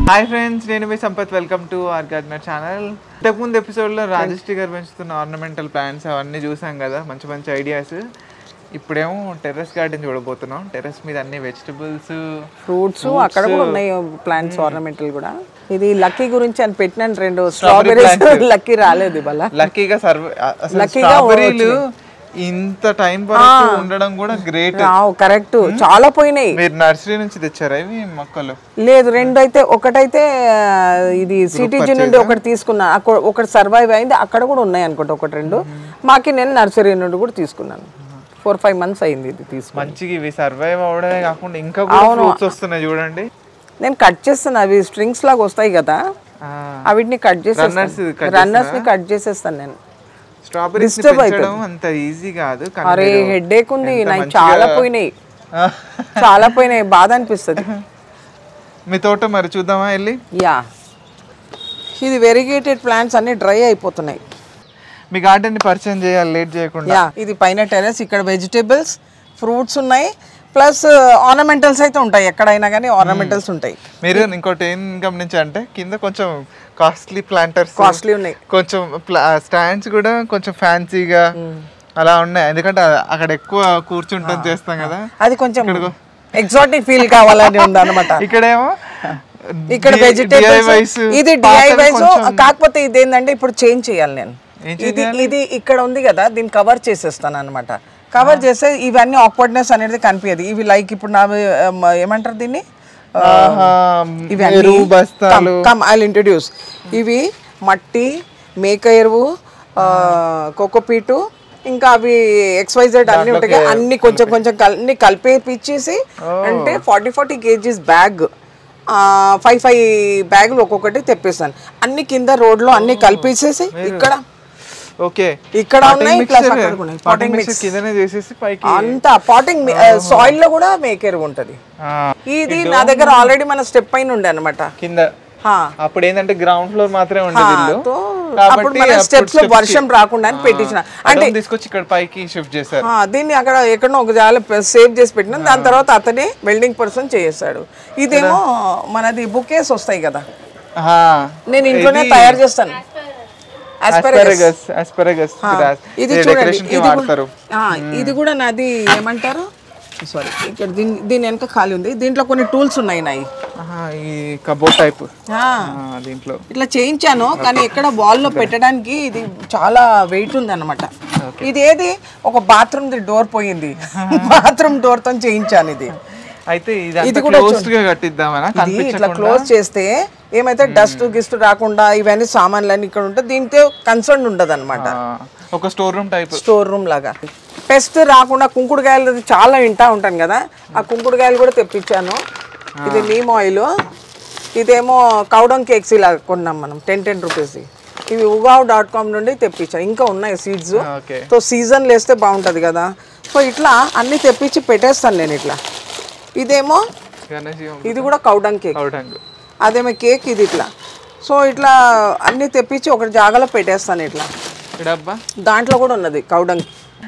Hi friends, నేను మీ Sampath. Welcome to our gardener channel. ఇంతకుముందు ఎపిసోడ్లో రాజశ్రీ గారు పెంచుతున్న ఆర్నమెంటల్ ప్లాంట్స్ అవన్నీ చూసాం కదా, మంచి మంచి ఐడియాస్. ఇప్పుడేమో టెర్రస్ గార్డెన్ చూడబోతున్నాం. టెర్రస్ మీద అన్ని వెజిటబుల్స్, ఫ్రూట్స్ అక్కడ కూడా ఉన్నాయి, ప్లాంట్స్ ఆర్నమెంటల్ కూడా. ఇది లక్కీ గురించి అని పెట్టినాను 2 స్ట్రాబెరీస్. లక్కీ రాలేదు ఇవాళ. లక్కీగా స్ట్రాబెరీలు ఇంత టైం వరకు ఉండడం కూడా గ్రేట్. కరెక్ట్, చాలా పోయినాయి. మీరు నర్సరీ నుంచి తెచ్చారా ఇవి మొక్కలు? లేదు, 2 అయితే. ఒకటైతే ఇది సిటీజీ నుండి ఒకటి తీసుకున్నా, ఒకటి సర్వైవ్ అయింది. అక్కడ కూడా ఉన్నాయి అనుకుంటా, 1-2. మాకి నేను నర్సరీ నుండి కూడా తీసుకున్నాను. 4-5 మంత్స్ అయింది ఇది తీసుకుని. మంచిగా ఇవి సర్వైవ్ అవడమే కాకుండా ఇంకా కూడా ఫ్రూట్స్ వస్తున్నాయి చూడండి. నేను కట్ చేస్తాను, అవి స్ట్రింగ్స్ లాగా వస్తాయి కదా, అవిటిని కట్ చేసేస్తాను. రన్నర్స్ ని కట్ చేసేస్తాను నేను. స్ట్రాబెరీస్ పెంచడం అంత ఈజీ కాదు. అరే హెడేక్ ఉంది నాకు, చాలా పోయినాయి, బాధ అనిపిస్తుంది. మీ తోట మరి చూద్దామా వెళ్ళి? యా, ఇది వెరిగేటెడ్ ప్లాంట్స్ అన్ని డ్రై అయిపోతున్నాయి. మీ గార్డెన్ ని పరిచయం చేయాలి లేట్ చేయకుండా. ఇది పైన టెర్రస్, ఇక్కడ వెజిటేబుల్స్, ఫ్రూట్స్ ఉన్నాయి, ప్లస్ ఆర్నమెంటల్స్ అయితే ఉంటాయి. ఎక్కడైనా కానీ ఆర్నమెంటల్స్ ఉంటాయి. మీరు ఇంకోటి ఏం గమనించా అంటే కింద కొంచెం కాస్ట్లీ ప్లాంటర్స్, కాస్ట్లీ ఉన్నాయి. కొంచెం స్టాండ్స్ కూడా కొంచెం ఫ్యాన్సీగా అలా ఉన్నాయి. ఎందుకంటే అక్కడ ఎక్కువ కూర్చుంటాం చేస్తాం కదా, అది కొంచెం ఎగ్జాటిక్ ఫీల్ కావాలని ఉంది అనమాట. ఇక్కడేమో ఇక్కడ వెజిటేబుల్స్, ఇది DIYs. కాకపోతే ఇది ఏంటంటే ఇప్పుడు చేంజ్ చేయాలి నేను. ఇది ఇక్కడ ఉంది కదా, దీన్ని కవర్ చేసేస్తాను అనమాట. కవర్ చేస్తే ఇవన్నీ ఆక్వర్డ్నెస్ అనేది కనిపించదు. ఇవి లైక్ ఇప్పుడు నా ఏమంటారు దీన్ని, ఇంట్రడ్యూస్. ఇవి మట్టి, మేక ఎరువు, కోకోపీటు, ఇంకా అవి XYZ అన్ని ఉంటాయి. అన్ని కొంచెం కొంచెం అన్ని కలిపేపిచ్చేసి, అంటే 40 kgs బ్యాగ్, 5 బ్యాగులు ఒక్కొక్కటి తెప్పిస్తాను. అన్ని కింద రోడ్లో అన్ని కలిపేసేసి ఇక్కడ ఇక్కడ ఉన్నాయి, ప్లస్ పాటింగ్ మిక్స్ కిందనే చేసేసి పైకి అంతా పాటింగ్ సాయిల్ లో కూడా మేకేరు ఉంటది. ఇది నా దగ్గర ఆల్రెడీ మన స్టెప్ పైన ఉండే అన్నమాట కింద. అప్పుడు ఏంటంటే గ్రౌండ్ ఫ్లోర్ మాత్రమే ఉండేది. అప్పుడు మన స్టెప్స్ లో వర్షం రాకుండా అని పెట్టించిన, అంటే తీసుకొచ్చి ఇక్కడ పైకి షిఫ్ట్ చేశారు. దీన్ని అక్కడ ఎక్కడో ఒక జాగా సేవ్ చేసి పెట్టినా, దాని తర్వాత అతనే వెల్డింగ్ పర్సన్ చేసాడు. ఇదేమో మనది బుకేస్ వస్తాయి కదా, నేను ఇంట్లోనే తయారు చేస్తాను. ఇది కూడా నాది ఏమంటారు, సారీ, ఇక్కడ దీని వెనక ఖాళీ ఉంది. దీంట్లో కొన్ని టూల్స్ ఉన్నాయి నాయి, కబోర్డ్ టైప్. దీంట్లో ఇట్లా చేయించాను, కానీ ఎక్కడ వాల్ లో పెట్టడానికి ఇది చాలా వెయిట్ ఉంది అనమాట. ఇది ఏది ఒక బాత్రూమ్ డోర్ పోయింది, బాత్రూమ్ డోర్ తో చేయించాను ఇది. అయితే ఇది కూడా ఇట్లా క్లోజ్ చేస్తే ఏమైతే డస్ట్ గిస్ట్ రాకుండా ఇవన్నీ సామాన్లన్నీ ఇక్కడ ఉంటే దీంతో కన్సర్న్ ఉండదు అనమాట. ఒక store room type, store room లాగా. పెస్ట్ రాకుండా కుంకుడుకాయలు చాలా వింటా ఉంటాను కదా, ఆ కుంకుడుకాయలు కూడా తెప్పించాను. ఇది నీమ్ ఆయిల్, ఇదేమో కౌడంగ్ కేక్స్ ఇలా కొన్నాం మనం 10 రూపీస్. ఇవి ugav.com నుండి తెప్పించాను. ఇంకా ఉన్నాయి సీడ్స్, సో సీజన్ వేస్తే బాగుంటుంది కదా. సో ఇట్లా అన్ని తెప్పించి పెట్టేస్తాను నేను ఇట్లా. ఇదేమో ఇది కూడా కౌడంగ్ కేక్, అదేమో కేక్ ఇది ఇట్లా. సో ఇట్లా అన్ని తెప్పించి ఒక జాగాలో పెట్టేస్తాను ఇట్లా. దాంట్లో కూడా ఉన్నది కౌడంగ్.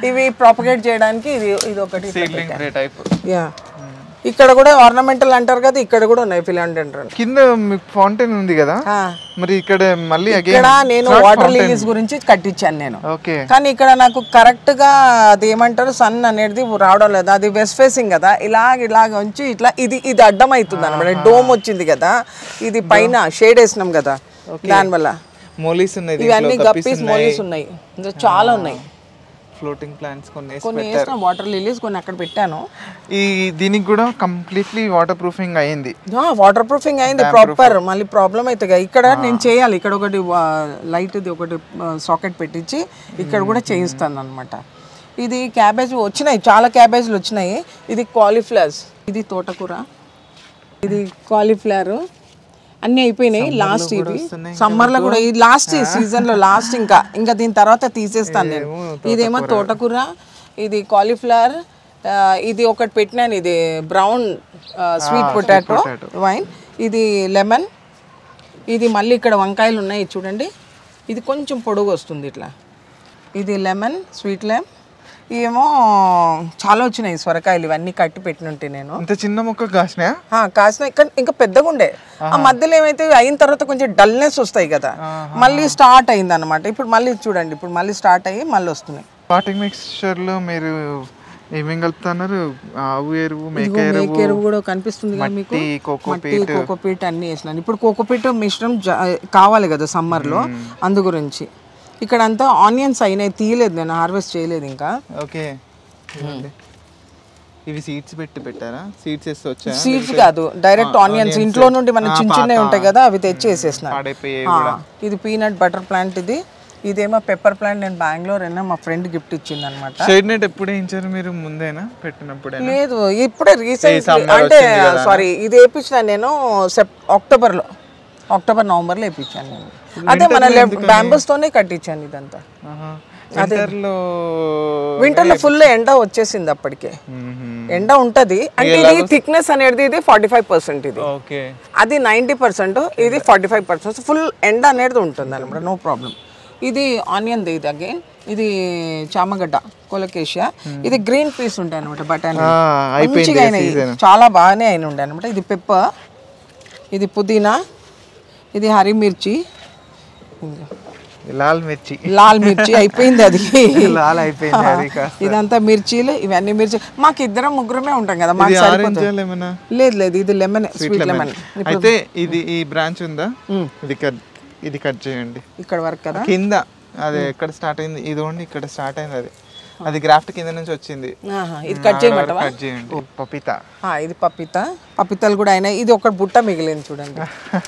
ఇవి ప్రాపగేట్ చేయడానికి ఇది ఒకటి. యా, ఇక్కడ కూడా ఆర్నమెంటల్ అంటారు కదా, ఇక్కడ కూడా ఉన్నాయి ఫిలాండెండ్రన్. కింద ఫౌంటైన్ ఉంది కదా, మరి ఇక్కడ మళ్ళీ ఇక్కడ నేను వాటర్ లిలీస్ గురించి కట్టించాను నేను. కానీ ఇక్కడ నాకు కరెక్ట్ గా అది ఏమంటారు, సన్ అనేది రావడం లేదు. అది వెస్ట్ ఫేసింగ్ కదా, ఇలాగ ఉంచి ఇట్లా ఇది అడ్డం అవుతుంది అనమాట. డోమ్ వచ్చింది కదా, ఇది పైన షేడ్ వేసినాం కదా, దానివల్ల ఇవన్నీ గప్పీస్ మోలీస్ ఉన్నాయి, చాలా ఉన్నాయి. ఫ్లోటింగ్ ప్లాంట్స్ కొన్ని వేసిన వాటర్ లిలీస్ కొన్ని అక్కడ పెట్టాను. ఈ దీనికి కూడా కంప్లీట్లీ వాటర్ ప్రూఫింగ్ అయింది. వాటర్ ప్రూఫింగ్ అయింది ప్రాపర్. మళ్ళీ ప్రాబ్లం అయితే ఇక్కడ నేను చేయాలి. ఇక్కడ ఒకటి లైట్ది ఒకటి సాకెట్ పెట్టించి ఇక్కడ కూడా చేయిస్తాను అనమాట. ఇది క్యాబేజ్ వచ్చినాయి, చాలా క్యాబేజ్లు వచ్చినాయి. ఇది కాలీఫ్లవర్స్, ఇది తోటకూర, ఇది కాలీఫ్లవర్, అన్నీ అయిపోయినాయి. లాస్ట్ ఇది సమ్మర్లో కూడా, ఈ లాస్ట్ సీజన్లో లాస్ట్. ఇంకా దీని తర్వాత తీసేస్తాను నేను. ఇదేమో తోటకూర, ఇది కాలీఫ్లవర్, ఇది ఒకటి పెట్టినాను, ఇది బ్రౌన్ స్వీట్ పొటాటో వైన్, ఇది లెమన్, ఇది మళ్ళీ ఇక్కడ వంకాయలు ఉన్నాయి చూడండి. ఇది కొంచెం పొడుగు వస్తుంది ఇట్లా. ఇది లెమన్, స్వీట్ లెమన్, ఏమో చాలా వచ్చినాయి సొరకాయలు, ఇవన్నీ కట్టి పెట్టినుంటే నేను. ఇంత చిన్న మొక్క కాసినా కాసిన ఇక్కడ ఇంకా పెద్దగా ఉండే. ఆ మధ్యలో ఏమైతే అయిన తర్వాత కొంచెం డల్నెస్ వస్తాయి కదా, మళ్ళీ స్టార్ట్ అయింది అనమాట. ఇప్పుడు మళ్ళీ చూడండి, ఇప్పుడు మళ్ళీ స్టార్ట్ అయ్యి మళ్ళీ వస్తున్నాయి. పాటింగ్ మిక్స్చర్లో మీరు ఏమేం కలుపుతున్నారు? ఆవు ఎరువు, మేక ఎరువు కూడా కనిపిస్తుంది కదా మీకు, మట్టి, కోకోపీట్ అన్ని వేసినాను. ఇప్పుడు కోకోపీట్ మిశ్రమం కావాలి కదా సమ్మర్లో, అందు గురించి. ఇక్కడ అంతా ఆనియన్స్ అయినాయి, తీయలేదు నేను, హార్వెస్ట్ చేయలేదు ఇంకా. ఓకే, ఇవి సీడ్స్ పెట్టారా? సీడ్స్ వేస్తే వచ్చా? సీడ్స్ కాదు, డైరెక్ట్ ఆనియన్స్ ఇంట్లో నుండి మనం చిన్న చిన్నవి ఉంటాయి కదా, అవి తెచ్చి వేసేసినాను. ఇది పీనట్ బటర్ ప్లాంట్, ఇదేమో పెప్పర్ ప్లాంట్. నేను బెంగళూరు అయినా మా ఫ్రెండ్ గిఫ్ట్ ఇచ్చింది అనమాట. షేడ్ నెట్ ఎప్పుడు వేయించారు మీరు? ముందేనా పెట్టినప్పుడు? లేదు, ఇప్పుడే రీసెంట్, అంటే సారీ, ఇది వేయించిన నేను అక్టోబర్ నవంబర్లో వేయించాను నేను. అదే మన బ్యాంబూస్ తోనే కట్టించాను ఇదంతా. వింటర్ లో ఫుల్ ఎండ వచ్చేసింది అప్పటికే. ఎండ ఉంటది అంటే ఇది థిక్నెస్ అనేది ఇది 45%, ఇది అది 90%, ఇది 45%. ఫుల్ ఎండ అనేది ఉంటుంది అనమాట, నో ప్రాబ్లం. ఇది ఆనియన్, ఇది అగైన్ ఇది చామగడ్డ, కొలకేషియా. ఇది గ్రీన్ పీస్ ఉంటాయి అనమాట, బఠానీ మంచిగా అయినాయి, చాలా బాగానే అయిన ఉండే అనమాట. ఇది పెప్పర్, ఇది పుదీనా, ఇది హరి మిర్చి, లాల్ మిర్చి అయిపోయింది అది, లాల్ అయిపోయింది. ఇదంతా మిర్చీలు, ఇవన్నీ మిర్చి. మాకు ఇద్దరం ముగ్గురమే ఉంటాం కదా, మాకు సరిపోతుంది. లేదు, ఇది లెమన్, స్వీట్ లెమన్. అయితే ఇది ఈ బ్రాంచ్ ఉందా, ఇది కట్ చేయండి ఇక్కడ వరకు కదా, కింద అది ఎక్కడ స్టార్ట్ అయింది, ఇది ఓన్లీ ఇక్కడ స్టార్ట్ అయింది, అది గ్రాఫ్ట్ కింద నుంచి వచ్చింది. ఇది కట్ చేయమంటావా? కట్ చేయండి. పపితా, ఇది పపితాలు కూడా అయినాయి. ఇది ఒక బుట్ట మిగిలింది చూడండి,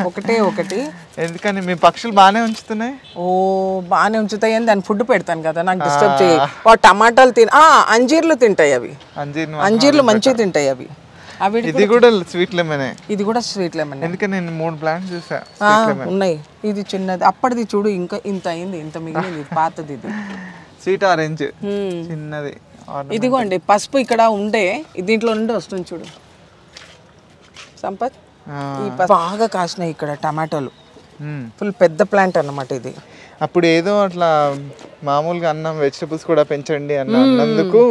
ఒకటి. ఎందుకని మీ పక్షులు బాగానే ఉంచుతున్నాయి? బాగానే ఉంచుతాయి అని దాని ఫుడ్ పెడతాను కదా, నాకు డిస్టర్బ్ చేయి. టమాటాలు అంజీర్లు తింటాయి అవి, అంజీర్లు మంచిగా తింటాయి అవి. ఇది కూడా స్వీట్ లెమన్, ఇది కూడా స్వీట్ లెమన్. ఎందుకంటే నేను 3 ప్లాంట్స్ చూసా ఉన్నాయి. ఇది చిన్నది, అప్పటిది చూడు, ఇంకా ఇంత అయింది, ఇంత మిగిలింది, పాతది. ఇది స్వీట్ ఆరెంజ్ చిన్నది. ఇదిగోండి పసుపు ఇక్కడ ఉండే, దీంట్లో నుండి వస్తుంది చూడు సంపత్. బాగా కాసినాయి ఇక్కడ టమాటోలు, ఫుల్ పెద్ద ప్లాంట్ అన్నమాట ఇది. అప్పుడు ఏదో అట్లా మామూలుగా అన్నం వెజిటబుల్స్ కూడా పెంచండి అన్నందుకు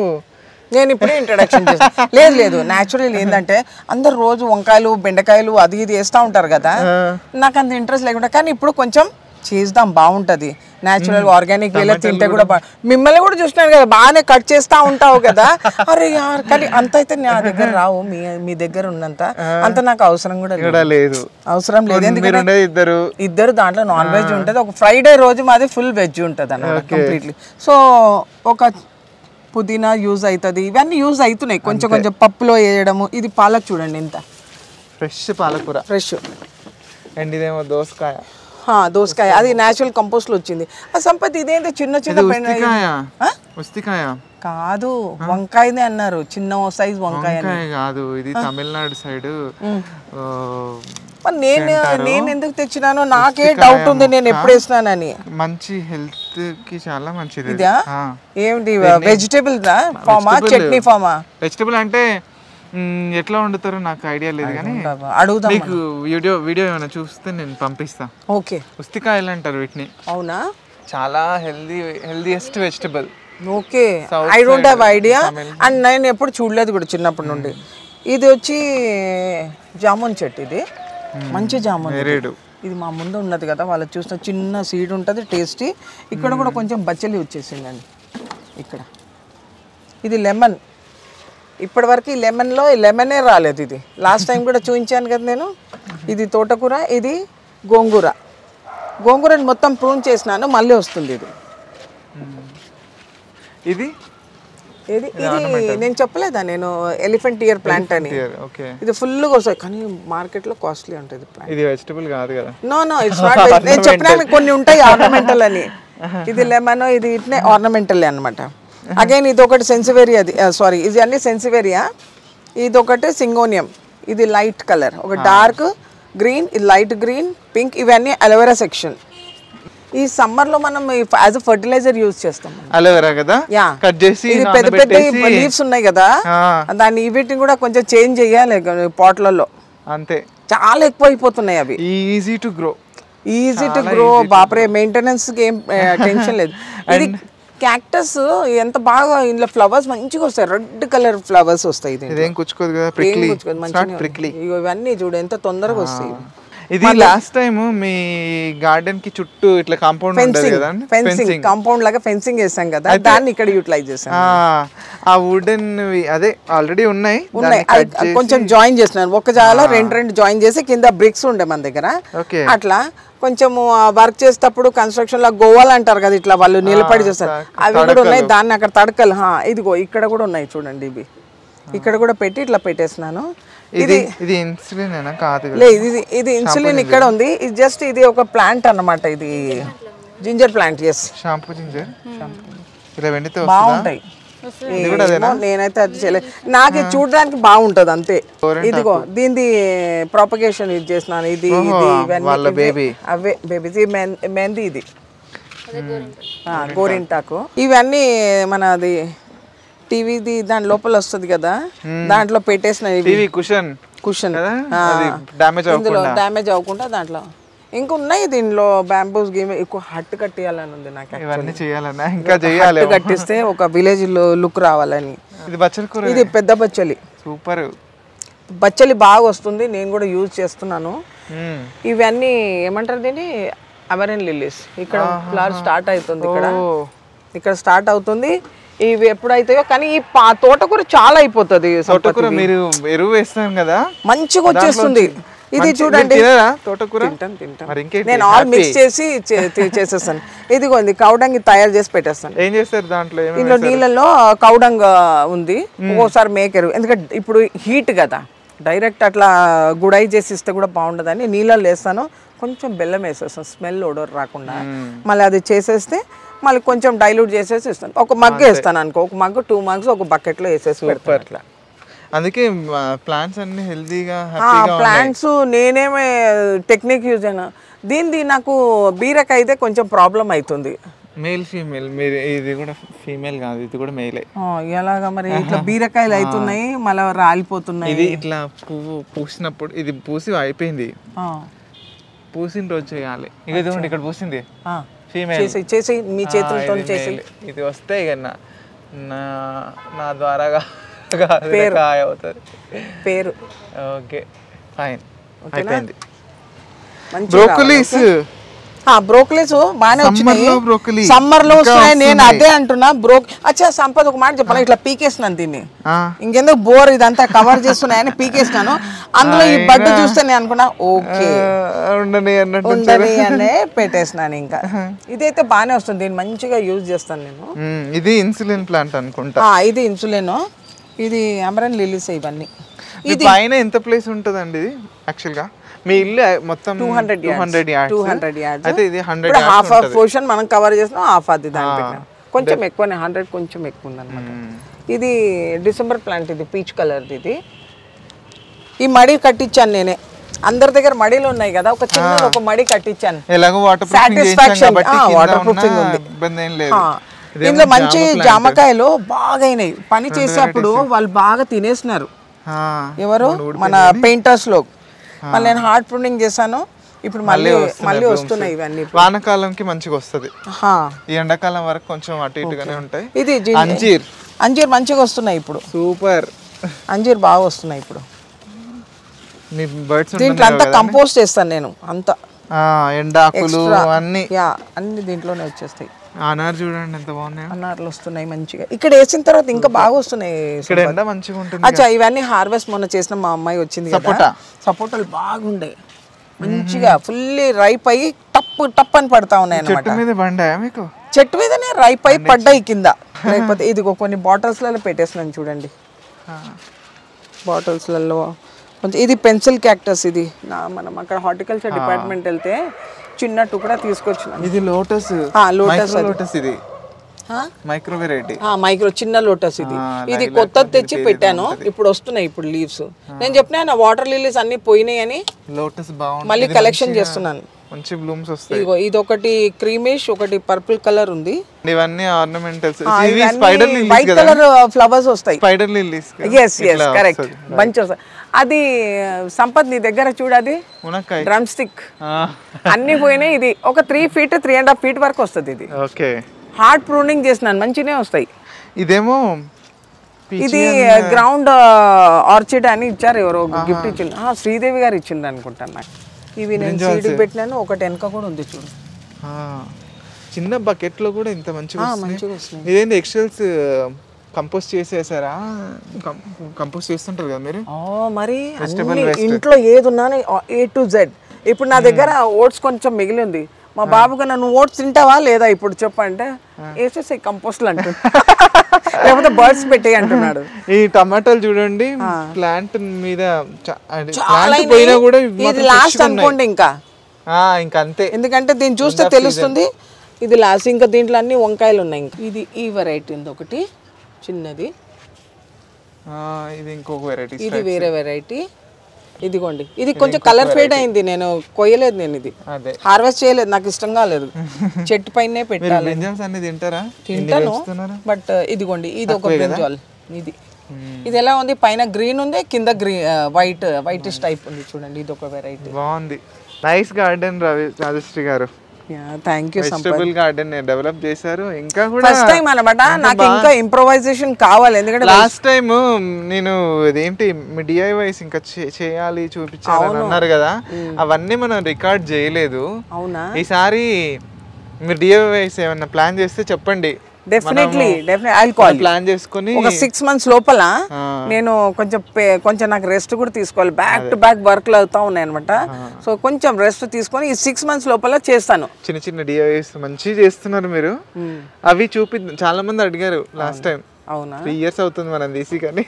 నేను ఇప్పుడే ఇంట్రడక్షన్ చేస్తాను. లేదు, న్యాచురల్ ఏంటంటే అందరు రోజు వంకాయలు, బెండకాయలు అది ఇది వేస్తూ ఉంటారు కదా, నాకు అంత ఇంట్రెస్ట్ లేకుండా. కానీ ఇప్పుడు కొంచెం చేద్దాం, బాగుంటుంది. న్యాచురల్ ఆర్గానిక్ వేలో తింటే కూడా మిమ్మల్ని కూడా చూసినాను కదా, బాగానే కట్ చేస్తూ ఉంటావు కదా. అరే యార్, కానీ అంత అయితే నా దగ్గర రావు, మీ దగ్గర ఉన్నంత అంత నాకు అవసరం కూడా లేదు. అవసరం లేదు, ఎందుకంటే ఇద్దరు దాంట్లో నాన్ వెజ్ ఉంటుంది. ఒక ఫ్రైడే రోజు మాది ఫుల్ వెజ్ ఉంటుంది అన్నమాట కంప్లీట్లీ. సో ఒక పుదీనా యూజ్ అవుతుంది, ఇవన్నీ యూజ్ అవుతున్నాయి కొంచెం కొంచెం పప్పులో వేయడము. ఇది పాలక్ చూడండి, ఎంత ఫ్రెష్ పాలకూర, ఫ్రెష్. అండ్ ఇదేమో దోసకాయ, అది న్యాచురల్ కంపోస్ట్ లో వచ్చింది. ఆ సంపత్ ఇదేంటి చిన్న ఉస్తికాయ కాదు, వంకాయనే అన్నారు, చిన్న సైజ్ వంకాయ కాదు, ఇది తమిళనాడు సైడ్. నేను ఎందుకు తెచ్చినాను, నాకే డౌట్ ఉంది, నేను ఎప్పుడు వేసినానని. మంచి హెల్త్ కి చాలా మంచిది. ఇదా ఏంటి vegetable Fama, chutney Fama? Vegetable అంటే ఎట్లా వండుతారో నాకు ఐడియా లేదు, కానీ అడుగుదాం. మీకు వీడియో ఏమైనా చూస్తే నేను పంపిస్తా. ఓకే, ఉస్తికాయలు అంటారు వీటిని. అవునా? చాలా healthiest vegetable. Okay, I don't have idea, and నేను ఎప్పుడు చూడలేదు కూడా చిన్నప్పటి నుండి. ఇది వచ్చి జామున్ చెట్టు, ఇది మంచి జామున్. ఇది మా ముందు ఉన్నది కదా, వాళ్ళు చూసిన చిన్న సీడ్ ఉంటుంది, టేస్టీ. ఇక్కడ కూడా కొంచెం బచ్చలి వచ్చేసిందండి ఇక్కడ. ఇది లెమన్, ఇప్పటి వరకు ఈ లెమన్లో లెమనే రాలేదు. ఇది లాస్ట్ టైం కూడా చూపించాను కదా నేను. ఇది తోటకూర, ఇది గోంగూరని మొత్తం ప్రూన్ చేసినాను, మళ్ళీ వస్తుంది ఇది. ఇది నేను చెప్పలేదా నేను ఎలిఫెంట్ ఇయర్ ప్లాంట్ అని. ఇది ఫుల్గా వస్తాయి, కానీ మార్కెట్లో కాస్ట్లీ ఉంటుంది ప్లాంట్. ఇది వెజిటబుల్ కాదు కదా. No it's not. నేను చెప్పినాను కొన్ని ఉంటాయి ఆర్నమెంటల్ అని. ఇది లెమన్, ఇది ఇట్నే ఆర్నమెంటల్ అనమాట. అగైన్ ఇది ఒకటి సెన్సివేరియా, సారీ ఇది అన్ని సెన్సివేరియా. ఇది ఒకటి సింగోనియం, ఇది లైట్ కలర్, ఒక డార్క్ గ్రీన్, ఇది లైట్ గ్రీన్, పింక్. ఇవన్నీ అలోవెరా సెక్షన్. ఈ సమ్మర్ లో మనం యాజ్ అ ఫర్టిలైజర్ యూజ్ చేస్తాం అలోవెరా కదా, కట్ చేసి. ఇది పెద్ద పెద్ద లీవ్స్ ఉన్నాయి కదా, దాన్ని వీటిని కూడా కొంచెం చేంజ్ చేయాలి పాట్లలో. అంతే, చాలా ఎక్కువ అయిపోతున్నాయి అవి. ఈజీ టు గ్రో బాపరే, మెయింటెనెన్స్ కి ఏం టెన్షన్ లేదు. ఇది క్యాక్టస్ ఎంత బాగా ఇందులో ఫ్లవర్స్ మంచిగా వస్తాయి, రెడ్ కలర్ ఫ్లవర్స్ వస్తాయి. ఇదేం కుచ్చుకోదు కదా, ప్రిక్లీ. ఇవన్నీ చూడు ఎంత తొందరగా వస్తాయి. ఇది లాస్ట్ టైం మీ గార్డెన్ కి చుట్టూ ఇట్లా కాంపౌండ్ ఉంటది కదా, ఫెన్సింగ్ కాంపౌండ్ లాగా ఫెన్సింగ్ వేసాం కదా, దాన్ని ఇక్కడ యూటిలైజ్ చేసాం. ఆ వుడెన్ అదే ఆల్రెడీ ఉన్నాయి, కొంచెం జాయిన్ చేస్తున్నాను. ఒక జాల రెండు జాయిన్ చేసి కింద బ్రిక్స్ ఉండే మన దగ్గర, అట్లా కొంచెం వర్క్ చేసేటప్పుడు కన్స్ట్రక్షన్ లో గోవాలు అంటారు కదా, ఇట్లా వాళ్ళు నిలబడి చేస్తారు, అవి కూడా ఉన్నాయి. దాన్ని అక్కడ తడకలు ఇదిగో ఇక్కడ కూడా ఉన్నాయి చూడండి, ఇవి ఇక్కడ కూడా పెట్టి ఇట్లా పెట్టేస్తున్నాను. ఇది ఇన్సులిన్ కాదు, ఇది ఇన్సులిన్ ఇక్కడ ఉంది. ఇది జస్ట్ ఇది ఒక ప్లాంట్ అన్నమాట, ఇది ginger plant. Yes, shampoo ginger ఇలా వెండితే బాగుంటాయి. నేనైతే అది చేయలేదు, నాకు చూడడానికి బాగుంటది అంతే. ఇదిగో దీని ప్రాపగేషన్ ఇది చేస్తున్నాను. ఇది అవే బేబీ మెహందీ, ఇది గోరింటాకు. ఇవన్నీ మనది టీవీది దాని లోపల వస్తుంది కదా, దాంట్లో పెట్టేసిన కుషన్ ఇందులో డ్యామేజ్ అవ్వకుండా దాంట్లో ఇంకా ఉన్నాయి. దీనిలో బ్యాంబూస్ గేమ్ ఎక్కువ హట్ కట్టియాలని ఉంది నాకు. ఇవన్నీ చేయాలన్నా ఇంకా చేయాలి, కట్టిస్తే ఒక విలేజ్ లుక్ రావాలని. ఇది పెద్ద బచ్చలి, సూపర్ బచ్చలి బాగా వస్తుంది, నేను కూడా యూజ్ చేస్తున్నాను. ఇవన్నీ ఏమంటారు దీన్ని, అమెరిన్ లిల్లీస్. ఇక్కడ ఫ్లవర్ స్టార్ట్ అవుతుంది, ఇక్కడ స్టార్ట్ అవుతుంది. ఇవి ఎప్పుడైతాయో కానీ ఈ తోటకూర చాలా అయిపోతుంది. తోటకూర మీరు ఎరువు వేస్తాం కదా, మంచిగా వచ్చేస్తుంది. ఇది చూడండి, నేను ఆల్ మిక్స్ చేసి చేసేస్తాను. ఇదిగోండి కౌడంగి తయారు చేసి పెట్టేస్తాను. ఏం చేస్తారు దాంట్లో? ఇందులో నీళ్ళల్లో కౌడంగ్ ఉంది, ఒక్కోసారి మేకెరు. ఎందుకంటే ఇప్పుడు హీట్ కదా, డైరెక్ట్ అట్లా గుడై చేసి ఇస్తే కూడా బాగుండదని నీళ్ళల్లో వేస్తాను. కొంచెం బెల్లం వేసేస్తాను, స్మెల్ ఓడర్ రాకుండా. మళ్ళీ అది చేసేస్తే మళ్ళీ కొంచెం డైల్యూట్ చేసేసి ఇస్తాను. ఒక మగ్గు వేస్తాను అనుకో, ఒక మగ్గు 2 మగ్స్ ఒక బకెట్లో వేసేసి పెడతాను అట్లా. అందుకే ప్లాంట్స్ అన్ని హెల్తీగా ప్లాంట్స్ నేనేమే టెక్నిక్ యూజ్ అయినా. దీనిది నాకు బీరకాయ అయితే కొంచెం ప్రాబ్లం అవుతుంది. మేల్ ఫీమేల్, మీరు ఇది కూడా ఫీమేల్ కాదు, ఇది కూడా మేలే. ఎలాగా మరి ఇట్లా బీరకాయలు అవుతున్నాయి, మళ్ళీ రాలిపోతున్నాయి. ఇది ఇట్లా పువ్వు పూసినప్పుడు, ఇది పూసి అయిపోయింది, పూసిన రోజు చేయాలి. ఇక ఇక్కడ పూసింది ఫీమేల్, చేసి మీ చేతులతో చేసి ఇది వస్తే ఇక నా ద్వారాగా అవుతుంది పేరు. ఓకే ఫైన్, అయిపోయింది. బ్రోకలీస్ బాగానే వచ్చినాయి, సమ్మర్ లో వస్తున్నాయి. నేను అదే అంటున్నా. అచ్చా సంపద ఒక మాట చెప్పాలి, ఇట్లా పీకేసినాను దీన్ని, ఇంకెందుకు బోర్ ఇదంతా కవర్ చేస్తున్నాయని పీకేసినాను. అందులో ఈ బడ్డు చూస్తే నేను అనుకున్నా ఓకే ఉండని అనే పెట్టేసినాను. ఇంకా ఇదైతే బాగానే వస్తుంది, దీన్ని మంచిగా యూజ్ చేస్తాను నేను. ఇది ఇన్సులిన్ ప్లాంట్ అనుకుంటా. ఇది ఇన్సులిన్, ఇది అమెరిన్ లిల్లీస్. ఇవన్నీ ఇది పైన ఎంత ప్లేస్ ఉంటుందండి ఇది యాక్చువల్ గా? మీ ఇల్లు మొత్తం 200 yards. అయితే ఇది 100 yards. హాఫ్ ఆఫ్ పోర్షన్ మనం కవర్ చేసినాం, హాఫ్ అది దాని పెట్టినాం. కొంచెం ఎక్కువనే, 100 కొంచెం ఎక్కువ ఉందన్నమాట. ఇది డిసెంబర్ ప్లాంట్, ఇది పీచ్ కలర్. ఇది ఈ మడి కట్టించాను నేనే. అందరి దగ్గర మడిలు ఉన్నాయి కదా, ఒక చిన్న ఒక మడి కట్టించాను. సాటిస్ఫాక్షన్, వాటర్ ప్రూఫింగ్ ఉంది. ఇందులో మంచి జామకాయలు బాగా అయినాయి. పని చేసేటప్పుడు వాళ్ళు బాగా తినేసినారు. ఎవరు మన పెయింటర్స్ లో. మళ్ళీ నేను హార్డ్ ప్రూనింగ్ చేశాను, ఇప్పుడు మళ్ళీ వస్తున్నాయి ఇవన్నీ. వానకాలంకి మంచిగా వస్తుంది, ఈ ఎండాకాలం వరకు కొంచెం అటు ఇటుగానే ఉంటాయి. ఇది అంజీర్ మంచిగా వస్తున్నాయి ఇప్పుడు, సూపర్ అంజీర్ బాగా వస్తున్నాయి ఇప్పుడు. దీంట్లో అంతా కంపోస్ట్ చేస్తాను నేను, అంతా ఎండాకులు అన్ని దీంట్లోనే వచ్చేస్తాయి. అనార్ చూడండి ఎంత బాగున్నాయి, అనార్లు వస్తున్నాయి మంచిగా. ఇక్కడ వేసిన తర్వాత ఇంకా బాగా వస్తున్నాయి. ఇక్కడ ఎండ మంచిగా ఉంటుంది. అచ్చా ఇవన్నీ హార్వెస్ట్ మొన్న చేసిన మా అమ్మాయి వచ్చింది కదా, సపోటాలు బాగుండే మంచిగా ఫుల్లీ రైప్ అయ్యి టప్ అని పడతా ఉన్నాయి అన్నమాట. చెట్టు మీద బండాయా మీకు? చెట్టు మీదనే రైప్ అయ్యి పడ్డాయి కింద. లేకపోతే ఇదిగో కొన్ని బాటిల్స్లలో పెట్టేస్తున్నాను చూడండి, బాటిల్స్లలో కొంచెం. ఇది పెన్సిల్ క్యాక్టస్. ఇది మనం అక్కడ హార్టికల్చర్ డిపార్ట్మెంట్ వెళ్తే చిన్న టుకడా తీసుకొచ్చిన. ఇది లోటస్, లోటస్ ఇది మైక్రో వెరైటీ, మైక్రో చిన్న లోటస్. ఇది కొత్తది తెచ్చి పెట్టాను, ఇప్పుడు వస్తున్నాయి ఇప్పుడు లీవ్స్. నేను చెప్పినా నా వాటర్ లిల్లీస్ అన్ని పోయినాయి అని లోటస్ మళ్ళీ కలెక్షన్ చేస్తున్నాను. మంచి బ్లూమ్స్ వస్తాయి. ఇగో ఇది ఒకటి క్రీమిష్, ఒకటి పర్పుల్ కలర్ ఉంది. ఇవన్నీ ఆర్నమెంటల్స్, వైట్ కలర్ ఫ్లవర్స్ వస్తాయి. Spider lilies. yes correct, bunch వస్తాయి. అది సంపత్ నీ దగ్గర చూడది డ్రమ్ స్టిక్ అన్ని పోయినాయి. ఇది ఒక 3 feet 3.5 feet వరకు వస్తుంది. ఇది ఓకే హార్డ్ ప్రూనింగ్ చేసినాను, మంచిగానే వస్తాయి. ఇదేమో ఇది గ్రౌండ్ ఆర్చిడ్ అని ఇచ్చారు, ఎవరో గిఫ్ట్ ఇచ్చింది. శ్రీదేవి గారు ఇచ్చింది అనుకుంటాను నాకు. ఇవి నేను సీడీ పెట్టినాను, ఒకటి వెనక కూడా ఉంది చూడు. చిన్న బకెట్ లో కూడా ఇంత మంచిగా మంచిగా వస్తుంది. ఇదేంటి ఎక్స్టెల్స్ కంపోస్ట్ చేసేసారా? కంపోస్ట్ చేస్తుంటారు కదా మీరు. మరి ఇంట్లో ఏది ఉన్నా A to Z. ఇప్పుడు నా దగ్గర ఓట్స్ కొంచెం మిగిలి ఉంది. మా బాబుగా నువ్వు ఓట్స్ తింటావా లేదా ఇప్పుడు చెప్పంటే వేసేసి కంపోస్ట్లు అంటున్నా, లేకపోతే బర్డ్స్ పెట్టే అంటున్నాడు. ఈ టమాటాలు చూడండి, ప్లాంట్ మీద ఇది లాస్ట్ అనుకోండి, ఇంకా అంతే. ఎందుకంటే దీన్ని చూస్తే తెలుస్తుంది ఇది లాస్ట్. ఇంకా దీంట్లో అన్ని వంకాయలు ఉన్నాయి. ఇంకా ఇది ఈ వెరైటీ ఉంది ఒకటి చిన్నది, ఇది ఇంకొక వెరైటీ, ఇది వేరే వెరైటీ. ఇదిగోండి, ఇది కొంచెం కలర్ ఫేడ్ అయింది, నేను కొయ్యలేదు, నేను ఇది హార్వెస్ట్ చేయలేదు, నాకు ఇష్టం కాలేదు. చెట్టు పైనే పెట్టాలి. తింటాను, బట్ ఇదిగోండి ఇది ఒక బ్రింజాల్. ఇది ఎలా ఉంది, పైన గ్రీన్ ఉంది, కింద వైటిష్ టైప్ ఉంది చూడండి. ఇది ఒక వెరైటీ, బాగుంది. నైస్ గార్డెన్ రాజశ్రీ గారు. Thank you. Vegetable garden develop చేశారు. ఇంకా కూడా ఫస్ట్ టైం అన్నమాట, నాకు ఇంకా ఇంప్రొవైజేషన్ కావాలి. ఎందుకంటే లాస్ట్ టైం నేను ఇదేంటి మీ డిఐవైస్ ఇంకా చేయాలి చూపించాలని అన్నారు కదా, అవన్నీ మనం రికార్డ్ చేయలేదు. అవునా? ఈసారి మీరు డిఐవైస్ ఏమన్నా ప్లాన్ చేస్తే చెప్పండి. Definitely I'll call. ప్లాన్ చేసుకుని ఒక 6 months లోపల నేను కొంచెం నాకు రెస్ట్ కూడా తీసుకోవాలి. బ్యాక్ టు బ్యాక్ వర్క్లు అవుతా ఉన్నాయి అనమాట. సో కొంచెం రెస్ట్ తీసుకొని ఈ 6 months లోపల చేస్తాను. చిన్న చిన్న డిఐవైస్ మంచిగా చేస్తున్నారు మీరు. అవి చాలా మంది అడిగారు లాస్ట్ టైం. అవునా? 3 years అవుతుంది మనం తీసి, కానీ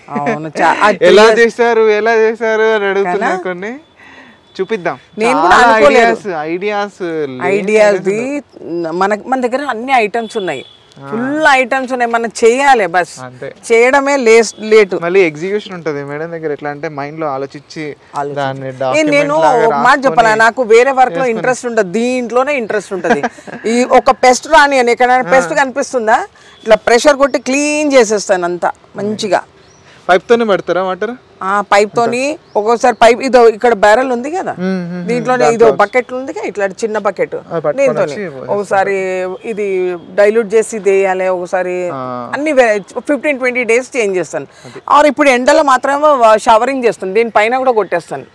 ఎలా చేశారు అని అడుగుతున్నారు. కొన్ని చూపిద్దాం. నేను కూడా అనుకోలేదు. ఐడియాస్ మన దగ్గర అన్ని ఐటమ్స్ ఉన్నాయి, ఫుల్ ఐటమ్స్ ఉన్నాయి, మనం చేయాలి, బస్ చేయడమే లేటు. మళ్ళీ ఎగ్జిక్యూషన్ ఉంటది మేడం దగ్గర. ఎట్లా అంటే మైండ్ లో ఆలోచించి నేను మాట చెప్పాలా, నాకు వేరే వర్క్ లో ఇంట్రెస్ట్ ఉండదు, దీంట్లోనే ఇంట్రెస్ట్ ఉంటది. ఈ ఒక పెస్ట్ రాని అని ఎక్కడైనా పెస్ట్ కనిపిస్తుందా, ఇట్లా ప్రెషర్ కొట్టి క్లీన్ చేసేస్తాను అంతా మంచిగా. పైప్ తోనే పడతారా వాటర్? పైప్ తోని, ఒక్కోసారి పైప్ ఇదో ఇక్కడ బ్యారెల్ ఉంది కదా, దీంట్లోనే ఇదో బకెట్ ఉంది కదా, ఇట్లా చిన్న బకెట్, దీంతో ఒకసారి ఇది డైల్యూట్ చేసి ఇది వేయాలి, ఒకసారి అన్ని 15-20 days చేంజ్ చేస్తాను. ఆర్ ఇప్పుడు ఎండలో మాత్రమే షవరింగ్ చేస్తాను, దీనిపైన కూడా కొట్టేస్తాను.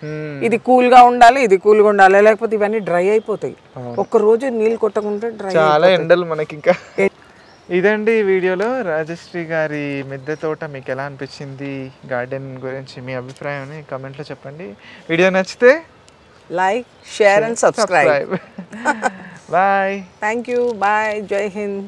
ఇది కూల్ గా ఉండాలి, ఇది కూల్ గా ఉండాలి, లేకపోతే ఇవన్నీ డ్రై అయిపోతాయి. ఒక్క రోజు నీళ్ళు కొట్టకుంటే డ్రై. చాలా ఎండలు మనకి. ఇంకా ఇదండి ఈ వీడియోలో రాజశ్రీ గారి మిద్దె తోట. మీకు ఎలా అనిపించింది, గార్డెన్ గురించి మీ అభిప్రాయాన్ని కామెంట్లో చెప్పండి. వీడియో నచ్చితే like, share and subscribe. Bye. Thank you. Bye. Jai Hind.